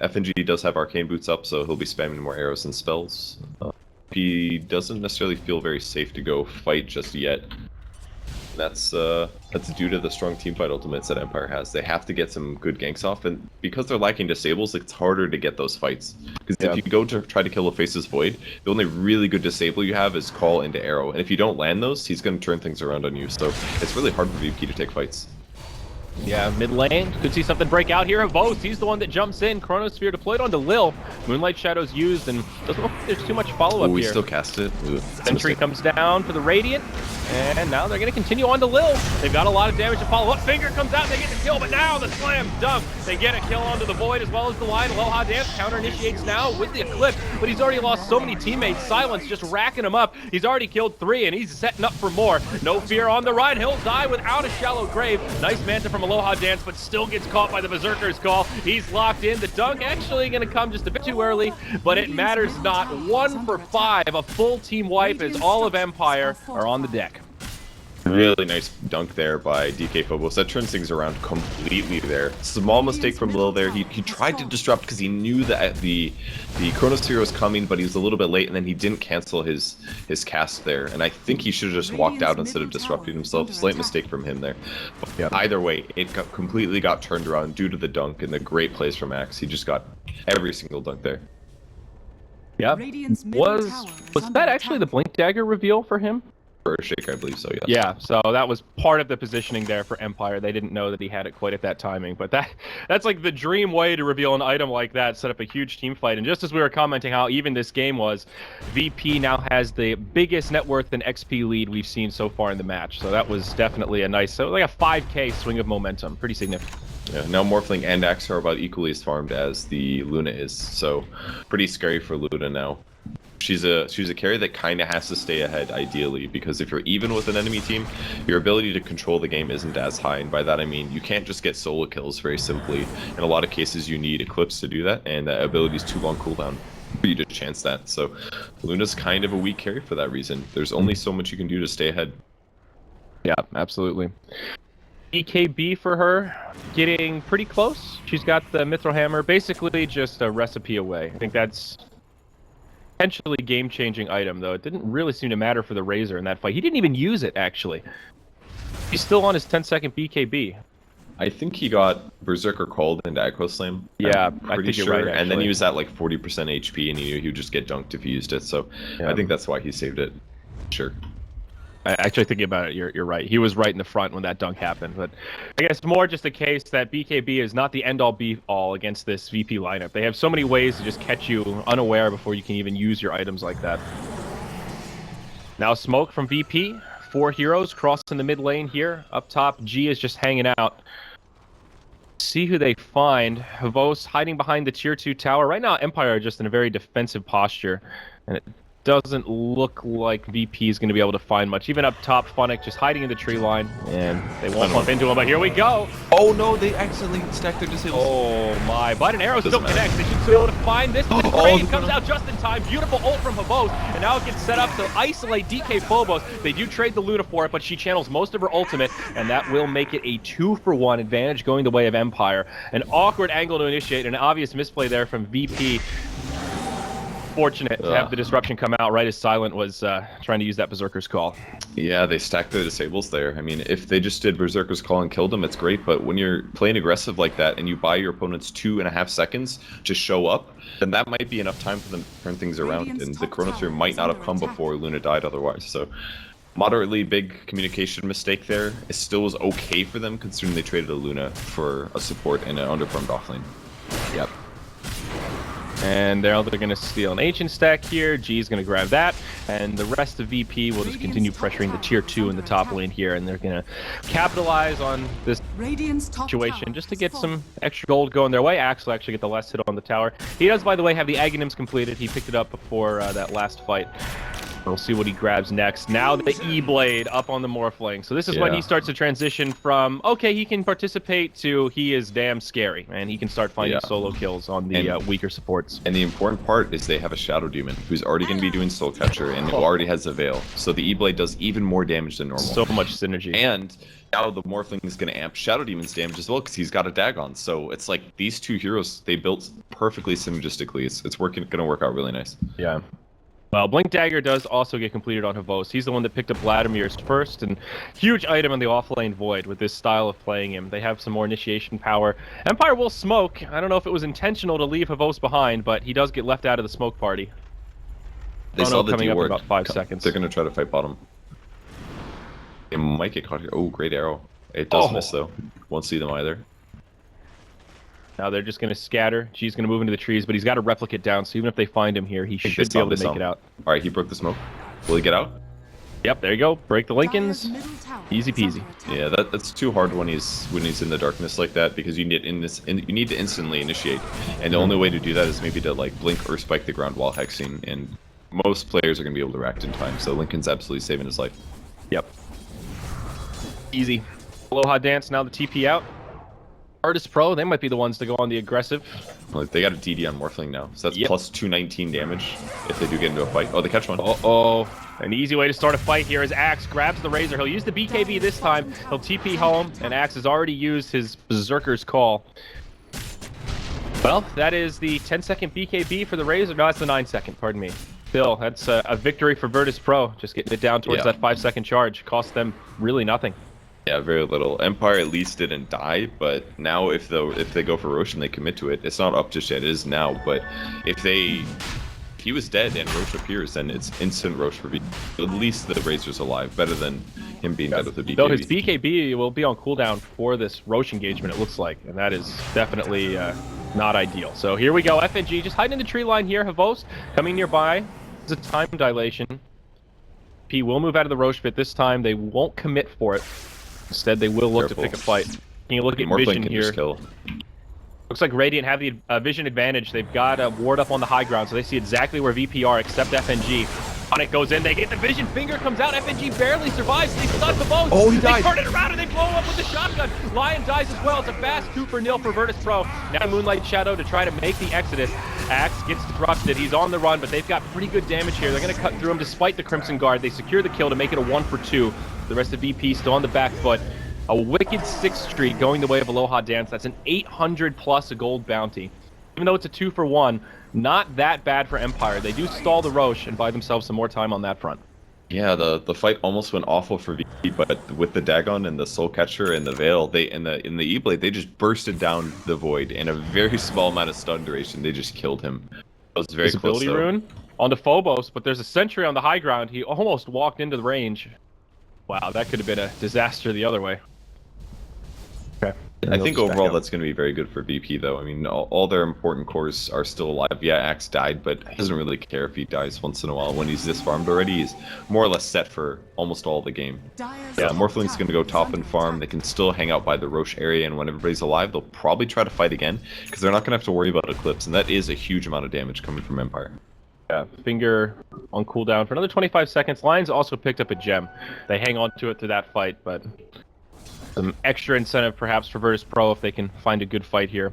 FNG does have Arcane Boots up, so he'll be spamming more arrows and spells. He doesn't necessarily feel very safe to go fight just yet. That's due to the strong teamfight ultimates that Empire has. They have to get some good ganks off, and because they're lacking disables, it's harder to get those fights. Because if you go to try to kill a Faceless Void, the only really good disable you have is Call into Arrow, and if you don't land those, he's going to turn things around on you. So it's really hard for VP to take fights. Yeah, mid lane. Could see something break out here. Vos, he's the one that jumps in. Chronosphere deployed onto Lil. Moonlight Shadow's used, and doesn't look like there's too much follow-up we here. still cast it. Ooh, Sentry comes down for the Radiant, and now they're going to continue on to Lil. They've got a lot of damage to follow up. Finger comes out, they get the kill, but now the slam dunk. They get a kill onto the Void as well as the line. Aloha Dance counter-initiates now with the Eclipse, but he's already lost so many teammates. Silence just racking him up. He's already killed 3, and he's setting up for more. No fear on the ride. He'll die without a shallow grave. Nice Manta from Aloha Dance, but still gets caught by the Berserker's Call. He's locked in. The dunk actually going to come just a bit too early, but it matters not. 1 for 5, a full team wipe as all of Empire are on the deck. Really nice dunk there by DK Phobos. That turns things around completely there. Small mistake from Lil there. He tried to disrupt because he knew that the Chronosphere was coming, but he was a little bit late, and then he didn't cancel his cast there. And I think he should have just walked out instead of disrupting himself. Slight mistake from him there. But yeah, either way, it completely got turned around due to the dunk and the great plays from Axe. He just got every single dunk there. Yeah. Was that actually the Blink Dagger reveal for him? For a shake, I believe so, yes. Yeah, so that was part of the positioning there for Empire. They didn't know that he had it quite at that timing, but that's like the dream way to reveal an item like that, set up a huge team fight. And just as we were commenting how even this game was, VP now has the biggest net worth and XP lead we've seen so far in the match. So that was definitely a nice, so like a 5k swing of momentum. Pretty significant. Yeah, now Morphling and Axe are about equally as farmed as the Luna is, so pretty scary for Luna now. She's a carry that kind of has to stay ahead, ideally, because if you're even with an enemy team, your ability to control the game isn't as high, and by that I mean you can't just get solo kills very simply. In a lot of cases you need Eclipse to do that, and that ability is too long cooldown for you to chance that. So Luna's kind of a weak carry for that reason. There's only so much you can do to stay ahead. Yeah, absolutely. EKB for her, getting pretty close. She's got the Mithril Hammer, basically just a recipe away. I think that's potentially game-changing item, though. It didn't really seem to matter for the Razor in that fight. He didn't even use it, actually. He's still on his 10-second BKB. I think he got Berserker called into Aggro Slam. Yeah, I'm pretty I think sure. you're right, actually. And then he was at like 40% HP, and he knew he would just get dunked if he used it. So yeah. I think that's why he saved it. Sure. Actually, thinking about it, you're right. He was right in the front when that dunk happened. But I guess more just a case that BKB is not the end-all be-all against this VP lineup. They have so many ways to just catch you unaware before you can even use your items like that. Now smoke from VP. 4 heroes crossing the mid lane here. Up top, G is just hanging out. See who they find. Vos hiding behind the tier 2 tower. Right now, Empire are just in a very defensive posture. And it doesn't look like VP is going to be able to find much. Even up top, Funnick just hiding in the tree line, and they won't bump into him, but here we go. Oh no, they accidentally stacked their disables. Oh my, but an arrow still connects. They should be able to find this. The trade comes out just in time. Beautiful ult from Havos, and now it gets set up to isolate DK Phobos. They do trade the Luna for it, but she channels most of her ultimate, and that will make it a 2-for-1 advantage going the way of Empire. An awkward angle to initiate, an obvious misplay there from VP. Fortunate to have the disruption come out right as Silent was trying to use that Berserker's Call. Yeah, they stacked their disables there. I mean, if they just did Berserker's Call and killed them, it's great, but when you're playing aggressive like that and you buy your opponents 2.5 seconds to show up, then that might be enough time for them to turn things around, and the Chronosphere might not have come before Luna died otherwise. So, moderately big communication mistake there. It still was okay for them considering they traded a Luna for a support and an underfarmed offlane. Yep. And they're going to steal an Ancient stack here. G's going to grab that. And the rest of VP will just continue pressuring the tier 2 in the top lane here. And they're going to capitalize on this situation just to get some extra gold going their way. Axe will actually get the last hit on the tower. He does, by the way, have the Aghanims completed. He picked it up before that last fight. We'll see what he grabs next. Now the E-Blade up on the Morphling. So this is when he starts to transition from, okay, he can participate, to he is damn scary. And he can start finding solo kills on the weaker supports. And the important part is they have a Shadow Demon who's already going to be doing Soul Catcher and who already has a Veil. So the E-Blade does even more damage than normal. So much synergy. And now the Morphling is going to amp Shadow Demon's damage as well because he's got a Dagon. So it's like these two heroes, they built perfectly synergistically. It's going to work out really nice. Yeah. Well, Blink Dagger does also get completed on Havos. He's the one that picked up Vladimir's first, and huge item on the offlane Void with this style of playing him. They have some more initiation power. Empire will smoke. I don't know if it was intentional to leave Havos behind, but he does get left out of the smoke party. They saw the coming up in D-ward. about 5 seconds. They're going to try to fight bottom. They might get caught here. Oh, great arrow. It does miss though. Won't see them either. Now they're just going to scatter. G's going to move into the trees, but he's got a replicate down, so even if they find him here, he should be able to make it out. All right, he broke the smoke. Will he get out? Yep, there you go. Break the Lincolns. Easy peasy. Yeah, that's too hard when he's in the darkness like that, because you need to instantly initiate, and the only way to do that is maybe to like blink or spike the ground while hexing, and most players are going to be able to react in time. So Lincoln's absolutely saving his life. Yep. Easy. Aloha Dance, now the TP out. Virtus.Pro, they might be the ones to go on the aggressive. Well, they got a DD on Morphling now, so that's plus 219 damage if they do get into a fight. Oh, they catch one. Uh-oh. An easy way to start a fight here is Axe grabs the Razor. He'll use the BKB this time. He'll TP home, and Axe has already used his Berserker's Call. Well, that is the 10-second BKB for the Razor. No, that's the 9-second, pardon me. Still, that's a victory for Virtus.Pro. Just getting it down towards that 5-second charge. Cost them really nothing. Yeah, very little. Empire at least didn't die, but now if they go for Roche and they commit to it, it's not up just yet. It is now, but if he was dead and Roche appears, then it's instant Roche for V. At least the Razor's alive, better than him being dead with the BKB. Though his BKB will be on cooldown for this Roche engagement, it looks like, and that is definitely not ideal. So here we go, FNG just hiding in the tree line here. Havos coming nearby. It's a time dilation. P will move out of the Roche pit this time. They won't commit for it. Instead, they will look to pick a fight. Can you look at Vision here? Looks like Radiant have the vision advantage. They've got a ward up on the high ground, so they see exactly where VP are, except FNG. On it goes in, they get the vision, finger comes out, FNG barely survives, they stun the boat. Oh, he died. They turn it around and they blow up with the shotgun. Lion dies as well. It's a fast 2-0 for Virtus.Pro. Now Moonlight Shadow to try to make the exodus. Axe gets disrupted, he's on the run, but they've got pretty good damage here. They're going to cut through him despite the Crimson Guard. They secure the kill to make it a 1-for-2. The rest of VP still on the back foot. A wicked 6th streak going the way of Aloha Dance. That's an 800 plus a gold bounty. Even though it's a 2-for-1, not that bad for Empire. They do stall the Roche and buy themselves some more time on that front. Yeah, the fight almost went awful for VP, but with the Dagon and the Soul Catcher and the Veil, in the E-Blade, they just bursted down the Void in a very small amount of stun duration. They just killed him. It was very close. Ability rune onto Phobos, but there's a sentry on the high ground. He almost walked into the range. Wow, that could have been a disaster the other way. Okay. I think overall that's going to be very good for VP, though. I mean, all their important cores are still alive. Yeah, Axe died, but he doesn't really care if he dies once in a while. When he's this farmed already, he's more or less set for almost all the game. Yeah, Morphling's going to go top and farm. They can still hang out by the Roche area, and when everybody's alive, they'll probably try to fight again, because they're not going to have to worry about Eclipse, and that is a huge amount of damage coming from Empire. Yeah, finger on cooldown for another 25 seconds. Lions also picked up a gem. They hang on to it through that fight, but some extra incentive perhaps for Virtus.Pro if they can find a good fight here.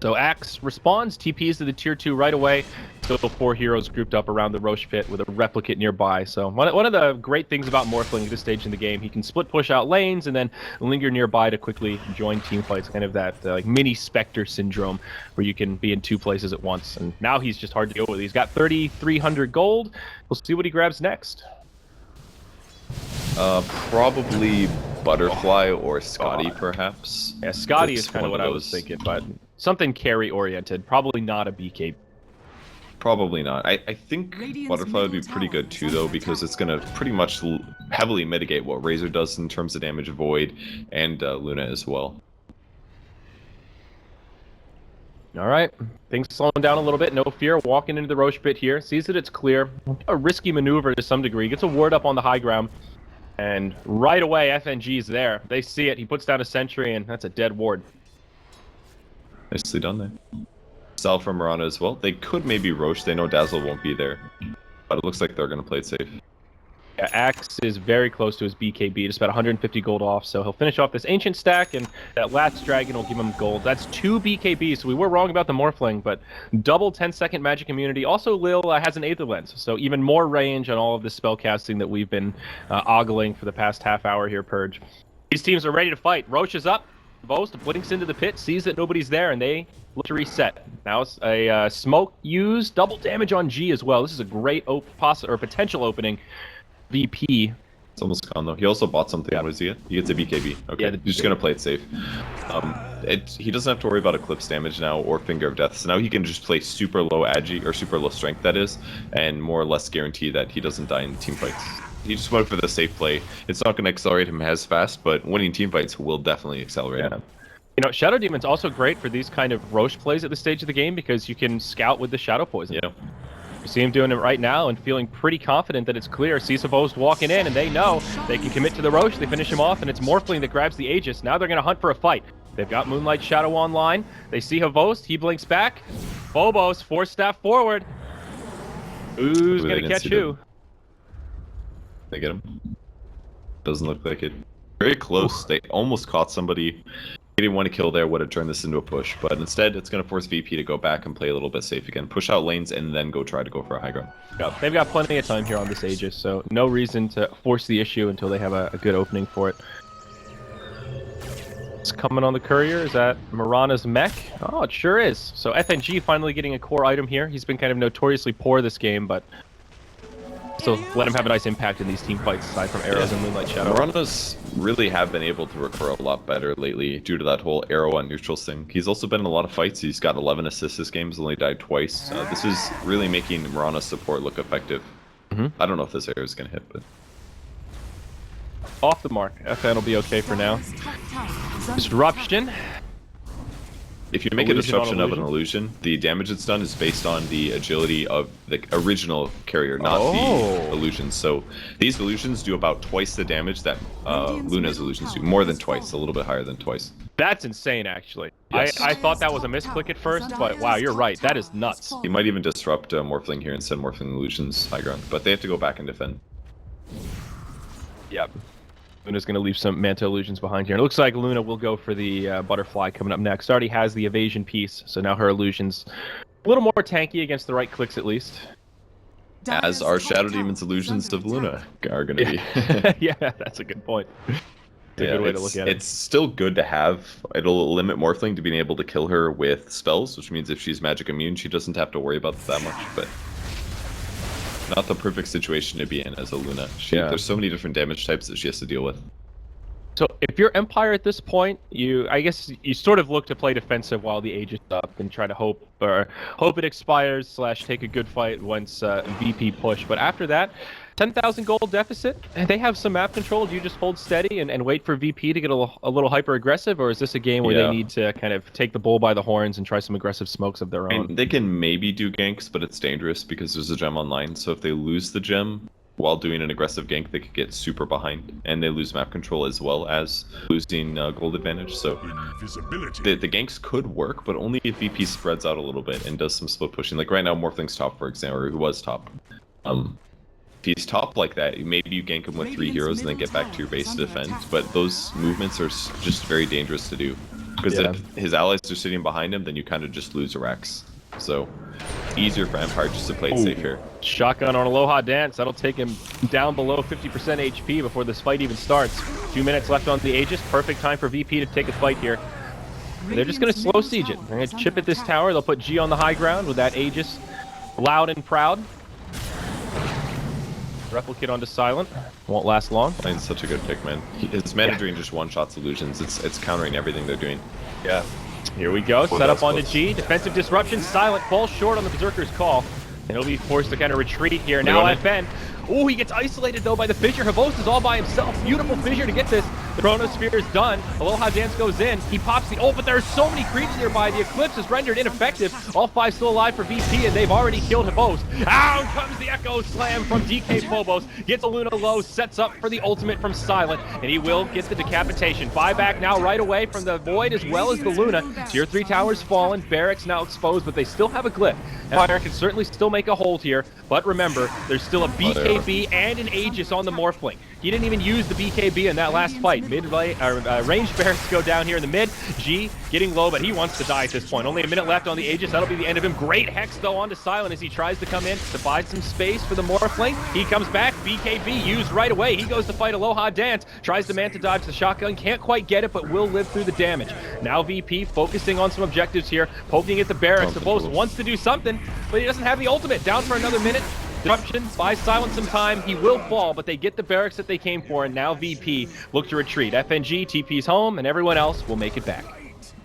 So Axe responds, TPs to the tier 2 right away. Still 4 heroes grouped up around the Roche pit with a replicate nearby. So one of the great things about Morphling at this stage in the game, he can split push out lanes and then linger nearby to quickly join team fights. Kind of that like mini Spectre syndrome where you can be in 2 places at once. And now he's just hard to deal with. He's got 3,300 gold. We'll see what he grabs next. Probably Butterfly or Scotty, perhaps. Yeah, Scotty is kind of what I was thinking, but something carry-oriented. Probably not a BK. Probably not. I think Butterfly would be pretty good too, though, because it's going to pretty much heavily mitigate what Razor does in terms of damage Void and Luna as well. All right, things slowing down a little bit. No fear, walking into the Roche pit here. Sees that it's clear. A risky maneuver to some degree. Gets a ward up on the high ground. And right away, FNG's there. They see it. He puts down a sentry, and that's a dead ward. Nicely done there. Sal from Mirana as well. They could maybe Roche. They know Dazzle won't be there. But it looks like they're going to play it safe. Yeah, Axe is very close to his BKB, just about 150 gold off, so he'll finish off this Ancient stack, and that last Dragon will give him gold. That's 2 BKBs, so we were wrong about the Morphling, but double 10-second magic immunity. Also, Lil has an Aether Lens, so even more range on all of the spell casting that we've been ogling for the past half hour here, Purge. These teams are ready to fight. Roche is up. Boast blinks into the pit, sees that nobody's there, and they look to reset. Now it's a smoke used, double damage on G as well. This is a great potential opening. VP. It's almost gone though. He also bought something. What does he get? He gets a BKB. Okay, yeah, he's just gonna play it safe. He doesn't have to worry about Eclipse damage now or Finger of Death. So now he can just play super low agi or super low strength, that is, and more or less guarantee that he doesn't die in team fights. He just went for the safe play. It's not going to accelerate him as fast, but winning team fights will definitely accelerate him. You know, Shadow Demon's also great for these kind of Roche plays at this stage of the game because you can scout with the Shadow Poison. Yeah. You see him doing it right now and feeling pretty confident that it's clear. Sees Host walking in, and they know they can commit to the Roche. They finish him off, and it's Morphling that grabs the Aegis. Now they're going to hunt for a fight. They've got Moonlight Shadow online. They see Host. He blinks back. Phobos, Force Staff forward. Who's going to catch who? They get him. Doesn't look like it. Very close. They almost caught somebody. They didn't want to kill there, would have turned this into a push, but instead it's going to force VP to go back and play a little bit safe again. Push out lanes and then try to go for a high ground. Yeah, they've got plenty of time here on this Aegis, so no reason to force the issue until they have a good opening for it. It's coming on the courier. Is that Mirana's mech? Oh, it sure is. So FNG finally getting a core item here. He's been kind of notoriously poor this game, but so let him have a nice impact in these team fights aside from arrows and Moonlight Shadow. Mirana's really have been able to recover a lot better lately due to that whole arrow on neutrals thing. He's also been in a lot of fights. He's got 11 assists this game. He's only died twice. This is really making Mirana's support look effective. I don't know if this arrow is going to hit, but... Off the mark. FN will be okay for now. Disruption. If you make a disruption of an illusion, the damage it's done is based on the agility of the original carrier, not the illusions. So these illusions do about twice the damage that Luna's illusions do. More than twice, a little bit higher than twice. That's insane, actually. Yes. I thought that was a misclick at first, but wow, you're right. That is nuts. You might even disrupt Morphling here instead of Morphling illusions high ground, but they have to go back and defend. Yep. Luna's going to leave some Manta illusions behind here. It looks like Luna will go for the butterfly coming up next. Already has the evasion piece, so now her illusions a little more tanky against the right clicks at least. As our Shadow Demon's illusions of Luna are going to be. Yeah, that's a good point. That's a good way to look at it. It's still good to have. It'll limit Morphling to being able to kill her with spells, which means if she's magic immune, she doesn't have to worry about that much, but... not the perfect situation to be in as a Luna. There's so many different damage types that she has to deal with. So if you're Empire at this point, I guess you sort of look to play defensive while the Aegis is up and try to hope it expires / take a good fight once VP push. But after that, 10,000 gold deficit, and they have some map control. Do you just hold steady and wait for VP to get a little hyper aggressive, or is this a game where they need to kind of take the bull by the horns and try some aggressive smokes of their own? And they can maybe do ganks, but it's dangerous because there's a gem online. So if they lose the gem while doing an aggressive gank, they could get super behind, and they lose map control as well as losing gold advantage. So the ganks could work, but only if VP spreads out a little bit and does some split pushing. Like right now, Morphling's top, for example, or who was top. If he's top like that, maybe you gank him with 3 heroes and then get back to your base to defend. But those movements are just very dangerous to do. Because if his allies are sitting behind him, then you kind of just lose Arax. So, easier for Empire just to play it safe here. Shotgun on Aloha Dance. That'll take him down below 50% HP before this fight even starts. 2 minutes left on the Aegis. Perfect time for VP to take a fight here. And they're just going to slow siege it. They're going to chip at this tower. They'll put G on the high ground with that Aegis loud and proud. Replicate onto Silent. Won't last long. Line's such a good pick, man. His mana drain just one-shots illusions. It's countering everything they're doing. Yeah. Here we go. Set up onto G. Defensive disruption. Silent falls short on the Berserker's call. And he'll be forced to kind of retreat here. Now FN. Oh, he gets isolated though by the fissure. Havost is all by himself. Beautiful fissure to get this. The Chronosphere is done. Aloha Dance goes in. He pops the ult, but there's so many creeps nearby. The Eclipse is rendered ineffective. All 5 still alive for VP, and they've already killed Havost. Out comes the Echo Slam from DK Phobos. Gets a Luna low, sets up for the ultimate from Silent, and he will get the decapitation. Buyback now right away from the Void as well as the Luna. Tier 3 towers fallen. Barracks now exposed, but they still have a glyph. Empire can certainly still make a hold here, but remember, there's still a BKB and an Aegis on the Morphling. He didn't even use the BKB in that last fight. Ranged barracks go down here in the mid. G getting low, but he wants to die at this point. Only a minute left on the Aegis. That'll be the end of him. Great Hex, though, onto Silent as he tries to come in to buy some space for the Morphling. He comes back. BKB used right away. He goes to fight Aloha Dance. Tries to Manta dodge the shotgun. Can't quite get it, but will live through the damage. Now VP focusing on some objectives here. Poking at the barracks. The boss wants to do something, but he doesn't have the ultimate. Down for another minute. Disruption, buys Silent some time. He will fall, but they get the barracks that they came for, and now VP look to retreat. FNG TP's home, and everyone else will make it back.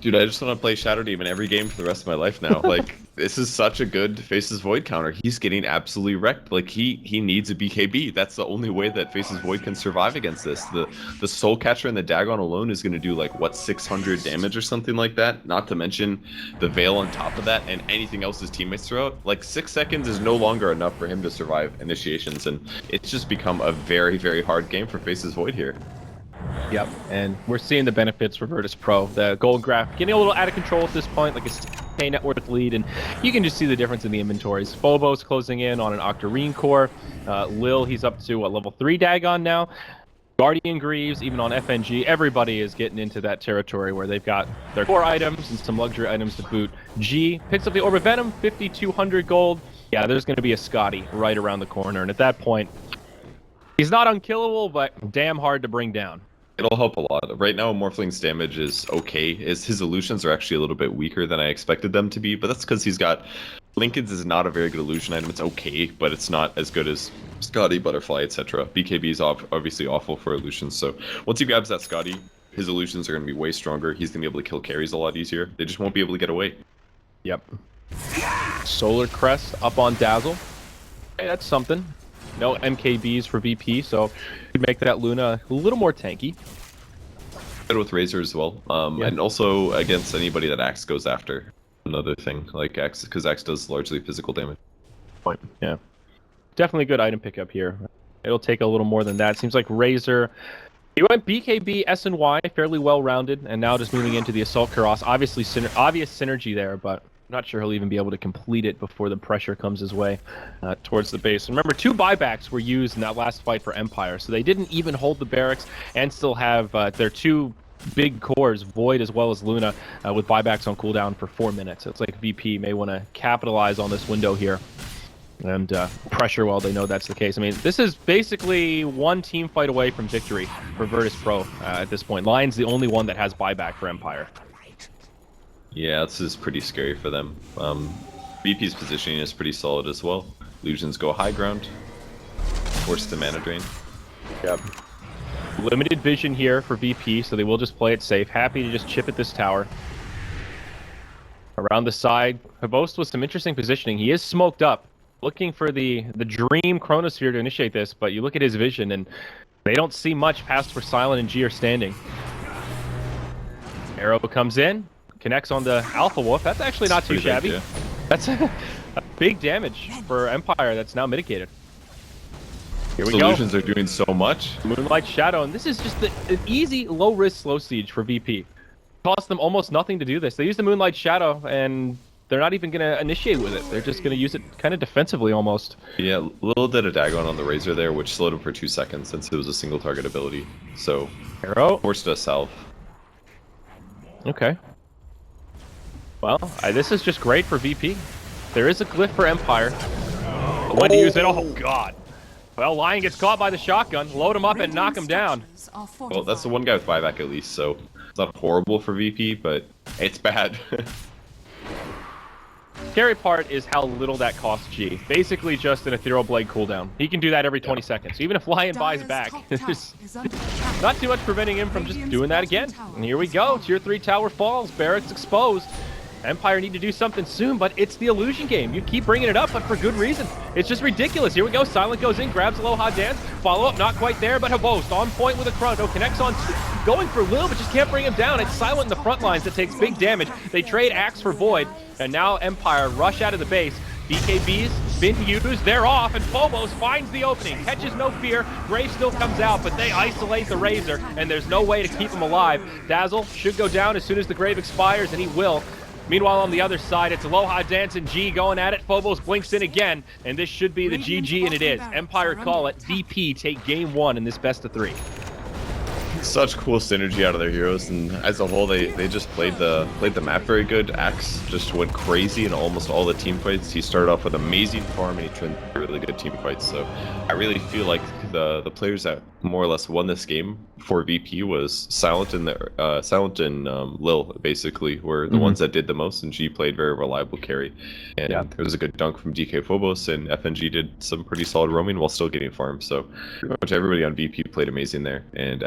Dude, I just want to play Shadow Demon every game for the rest of my life now. Like, this is such a good Faces Void counter. He's getting absolutely wrecked. Like, he needs a BKB. That's the only way that Faces Void can survive against this. The Soul Catcher and the Dagon alone is going to do, like, what, 600 damage or something like that? Not to mention the Veil on top of that and anything else his teammates throw out. Like, 6 seconds is no longer enough for him to survive initiations, and it's just become a very, very hard game for Faces Void here. Yep, and we're seeing the benefits for Virtus.Pro. The gold graph getting a little out of control at this point, like a 6K net worth lead, and you can just see the difference in the inventories. Phobos closing in on an Octarine core. Lil, he's up to, what, level 3 Dagon now? Guardian Greaves, even on FNG, everybody is getting into that territory where they've got their core items and some luxury items to boot. G picks up the Orb of Venom, 5,200 gold. Yeah, there's going to be a Scotty right around the corner, and at that point, he's not unkillable, but damn hard to bring down. It'll help a lot. Right now, Morphling's damage is okay. His illusions are actually a little bit weaker than I expected them to be, but that's because he's got... Lincoln's is not a very good illusion item. It's okay, but it's not as good as Scotty, Butterfly, etc. BKB is obviously awful for illusions, so once he grabs that Scotty, his illusions are going to be way stronger. He's going to be able to kill carries a lot easier. They just won't be able to get away. Yep. Solar Crest up on Dazzle. Hey, that's something. No MKBs for VP, so could make that Luna a little more tanky. Good with Razor as well, Yeah. and also against anybody that Axe goes after. Another thing, like Axe, because Axe does largely physical damage. Yeah, definitely a good item pickup here. It'll take a little more than that. Seems like Razor, he went BKB, SNY, fairly well-rounded, and now just moving into the Assault Karas. Obviously, obvious synergy there, but I'm not sure he'll even be able to complete it before the pressure comes his way towards the base. Remember, 2 buybacks were used in that last fight for Empire, so they didn't even hold the barracks and still have their 2 big cores, Void as well as Luna, with buybacks on cooldown for 4 minutes. It's like VP may want to capitalize on this window here and pressure while they know that's the case. I mean, this is basically one team fight away from victory for Virtus.Pro at this point. Lion's the only one that has buyback for Empire. Yeah, this is pretty scary for them. VP's positioning is pretty solid as well. Illusions go high ground. Force the mana drain. Yep. Limited vision here for VP, so they will just play it safe. Happy to just chip at this tower. Around the side, Havost with some interesting positioning. He is smoked up, looking for the dream Chronosphere to initiate this, but you look at his vision and they don't see much past where Silent and G are standing. Arrow comes in, connects on the Alpha Wolf. That's actually not too shabby. Big, yeah. That's a big damage for Empire that's now mitigated. Here we Solutions go. are doing so much. Moonlight Shadow, and this is just an easy, low-risk slow siege for VP. Cost them almost nothing to do this. They use the Moonlight Shadow, and they're not even going to initiate with it. They're just going to use it kind of defensively almost. Yeah, a little bit of Dagon on the Razor there, which slowed him for 2 seconds since it was a single target ability. So, Arrow. forced us south. Okay. Well, this is just great for VP. There is a glyph for Empire. When to use it? Oh, God. Well, Lion gets caught by the shotgun. Load him up and knock him down. Well, that's the one guy with buyback at least, so it's not horrible for VP, but it's bad. Scary part is how little that costs G. Basically just an Ethereal Blade cooldown. He can do that every 20 seconds. Even if Lion buys back, there's not too much preventing him from just doing that again. And here we go. Tier 3 tower falls. Barracks exposed. Empire need to do something soon, but it's the illusion game. You keep bringing it up, but for good reason. It's just ridiculous. Here we go. Silent goes in, grabs Aloha Dance. Follow up, not quite there, but Havost on point with a Chrono. Connects on, going for Lil, but just can't bring him down. It's Silent in the front lines that takes big damage. They trade Axe for Void, and now Empire rush out of the base. BKBs been used, they're off, and Phobos finds the opening. Catches no fear. Grave still comes out, but they isolate the Razor, and there's no way to keep him alive. Dazzle should go down as soon as the Grave expires, and he will. Meanwhile, on the other side, it's Aloha Dance and G going at it. Phobos blinks in again, and this should be the GG, and it is. Empire call it. VP take game 1 in this best of 3. Such cool synergy out of their heroes, and as a whole, they just played the map very good. Axe just went crazy in almost all the team fights. He started off with amazing farm, and he turned really good team fights. So I really feel like the players that more or less won this game for VP was Silent and Lil, basically, were the ones that did the most, and G played very reliable carry. And there was a good dunk from DK Phobos, and FNG did some pretty solid roaming while still getting farm. So pretty much everybody on VP played amazing there, and